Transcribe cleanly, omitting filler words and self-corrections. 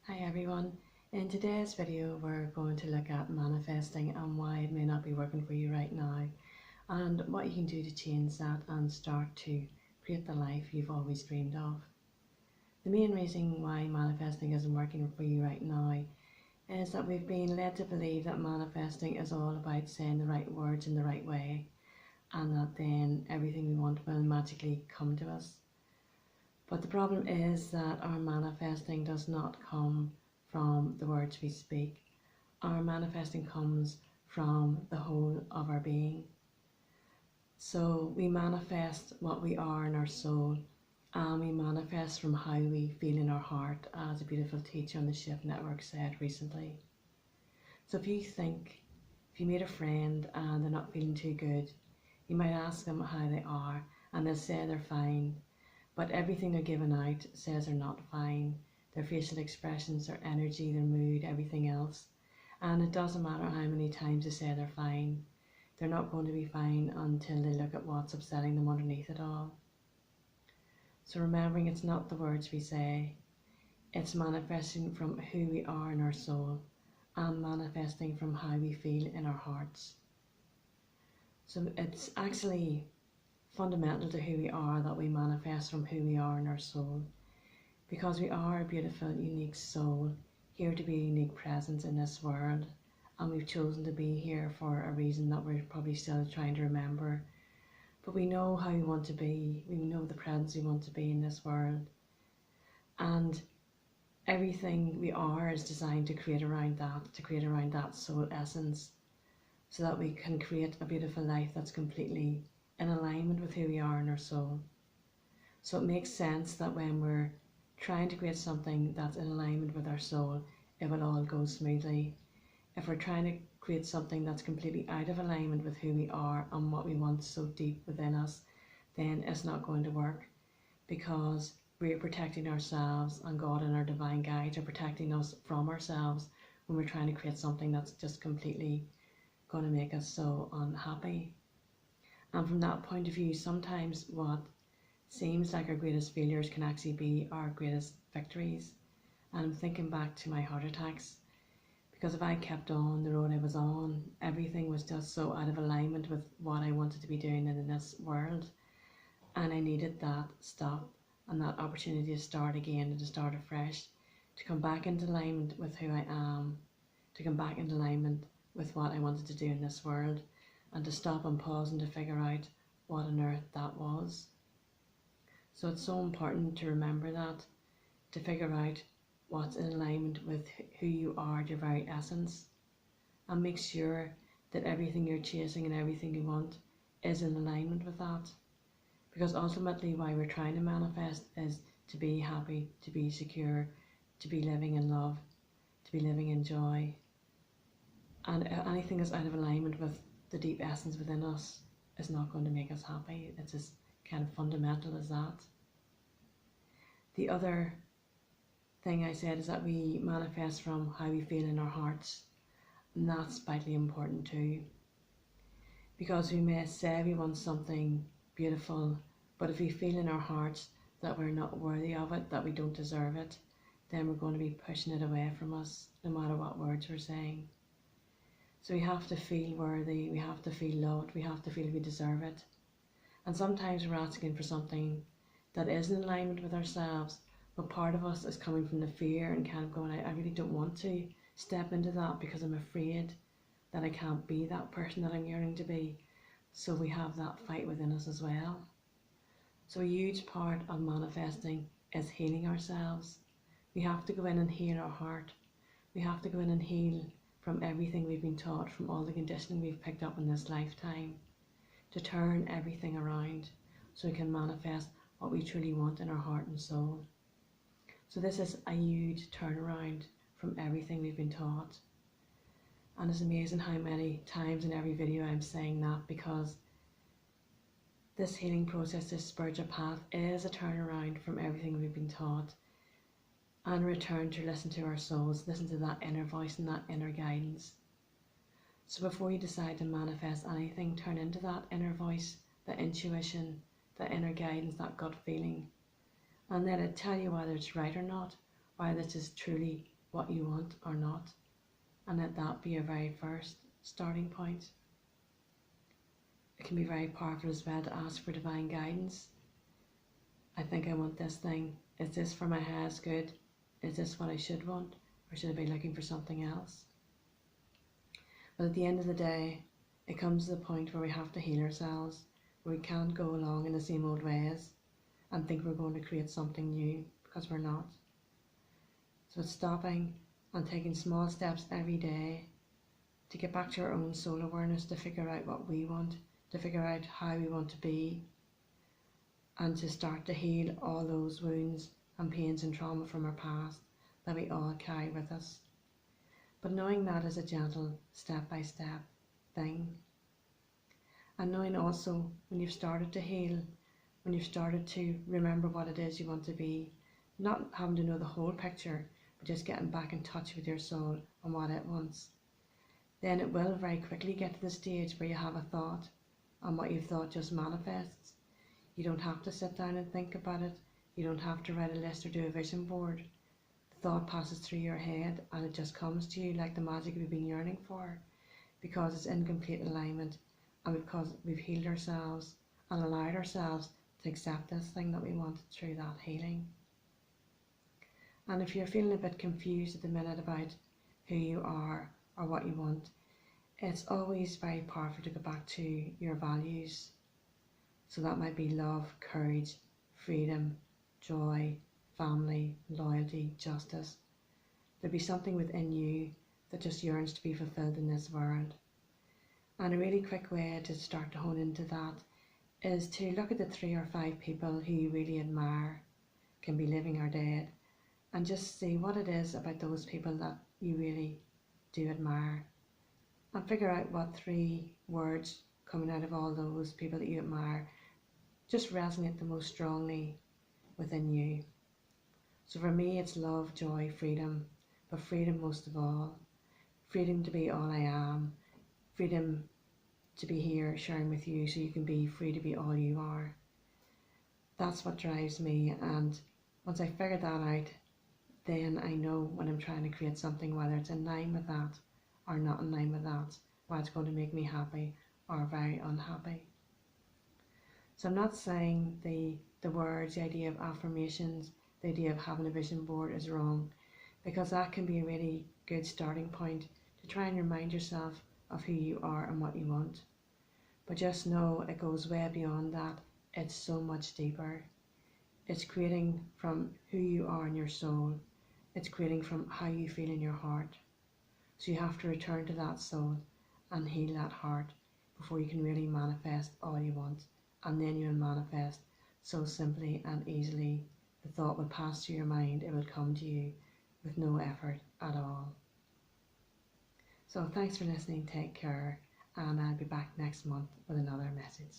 Hi everyone, in today's video we're going to look at manifesting and why it may not be working for you right now and what you can do to change that and start to create the life you've always dreamed of. The main reason why manifesting isn't working for you right now is that we've been led to believe that manifesting is all about saying the right words in the right way and that then everything we want will magically come to us. But the problem is that our manifesting does not come from the words we speak. Our manifesting comes from the whole of our being. So we manifest what we are in our soul, and we manifest from how we feel in our heart, as a beautiful teacher on the Shift Network said recently. So if you meet a friend and they're not feeling too good, you might ask them how they are and they'll say they're fine. But everything they're giving out says they're not fine. Their facial expressions, their energy, their mood, everything else. And it doesn't matter how many times they say they're fine. They're not going to be fine until they look at what's upsetting them underneath it all. So remembering it's not the words we say. It's manifesting from who we are in our soul and manifesting from how we feel in our hearts. So it's actually fundamental to who we are that we manifest from who we are in our soul, because we are a beautiful, unique soul, here to be a unique presence in this world, and we've chosen to be here for a reason that we're probably still trying to remember. But we know how we want to be, we know the presence we want to be in this world, and everything we are is designed to create around that soul essence, so that we can create a beautiful life that's completely in alignment with who we are in our soul. So it makes sense that when we're trying to create something that's in alignment with our soul, it will all go smoothly. If we're trying to create something that's completely out of alignment with who we are and what we want so deep within us, then it's not going to work, because we're protecting ourselves, and God and our divine guides are protecting us from ourselves when we're trying to create something that's just completely going to make us so unhappy. And from that point of view, sometimes what seems like our greatest failures can actually be our greatest victories. And I'm thinking back to my heart attacks, because if I kept on the road I was on, everything was just so out of alignment with what I wanted to be doing in this world. And I needed that stop and that opportunity to start again and to start afresh, to come back into alignment with who I am, to come back into alignment with what I wanted to do in this world, and to stop and pause and to figure out what on earth that was. So it's so important to remember that, to figure out what's in alignment with who you are, your very essence, and make sure that everything you're chasing and everything you want is in alignment with that. Because ultimately why we're trying to manifest is to be happy, to be secure, to be living in love, to be living in joy. And anything that's out of alignment with the deep essence within us is not going to make us happy. It's as kind of fundamental as that. The other thing I said is that we manifest from how we feel in our hearts, and that's vitally important too, because we may say we want something beautiful, but if we feel in our hearts that we're not worthy of it, that we don't deserve it, then we're going to be pushing it away from us, no matter what words we're saying. So we have to feel worthy, we have to feel loved, we have to feel we deserve it. And sometimes we're asking for something that is in alignment with ourselves, but part of us is coming from the fear and kind of going, I really don't want to step into that because I'm afraid that I can't be that person that I'm yearning to be. So we have that fight within us as well. So a huge part of manifesting is healing ourselves. We have to go in and heal our heart. We have to go in and heal from everything we've been taught, from all the conditioning we've picked up in this lifetime, to turn everything around so we can manifest what we truly want in our heart and soul. So this is a huge turnaround from everything we've been taught. And it's amazing how many times in every video I'm saying that, because this healing process, this spiritual path, is a turnaround from everything we've been taught, and return to listen to our souls, listen to that inner voice and that inner guidance. So before you decide to manifest anything, turn into that inner voice, that intuition, that inner guidance, that gut feeling, and let it tell you whether it's right or not, whether this is truly what you want or not, and let that be your very first starting point. It can be very powerful as well to ask for divine guidance. I think I want this thing. Is this for my highest good? Is this what I should want? Or should I be looking for something else? But at the end of the day, it comes to the point where we have to heal ourselves, where we can't go along in the same old ways and think we're going to create something new, because we're not. So it's stopping and taking small steps every day to get back to our own soul awareness, to figure out what we want, to figure out how we want to be, and to start to heal all those wounds and pains and trauma from our past that we all carry with us. But knowing that is a gentle step-by-step thing. And knowing also when you've started to heal, when you've started to remember what it is you want to be, not having to know the whole picture, but just getting back in touch with your soul and what it wants, then it will very quickly get to the stage where you have a thought, and what you've thought just manifests. You don't have to sit down and think about it. You don't have to write a list or do a vision board. The thought passes through your head and it just comes to you like the magic we've been yearning for, because it's in complete alignment and because we've healed ourselves and allowed ourselves to accept this thing that we wanted through that healing. And if you're feeling a bit confused at the minute about who you are or what you want, it's always very powerful to go back to your values. So that might be love, courage, freedom, joy, family, loyalty, justice. There'll be something within you that just yearns to be fulfilled in this world. And a really quick way to start to hone into that is to look at the 3 or 5 people who you really admire, can be living or dead, and just see what it is about those people that you really do admire. And figure out what 3 words coming out of all those people that you admire just resonate the most strongly within you. So for me, it's love, joy, freedom, but freedom most of all. Freedom to be all I am. Freedom to be here sharing with you so you can be free to be all you are. That's what drives me, and once I figure that out, then I know when I'm trying to create something, whether it's in line with that or not in line with that, whether it's going to make me happy or very unhappy. So I'm not saying the words, the idea of affirmations, the idea of having a vision board is wrong, because that can be a really good starting point to try and remind yourself of who you are and what you want. But just know it goes way beyond that. It's so much deeper. It's creating from who you are in your soul. It's creating from how you feel in your heart. So you have to return to that soul and heal that heart before you can really manifest all you want. And then you will manifest so simply and easily. The thought will pass through your mind, it will come to you with no effort at all. So thanks for listening, take care, and I'll be back next month with another message.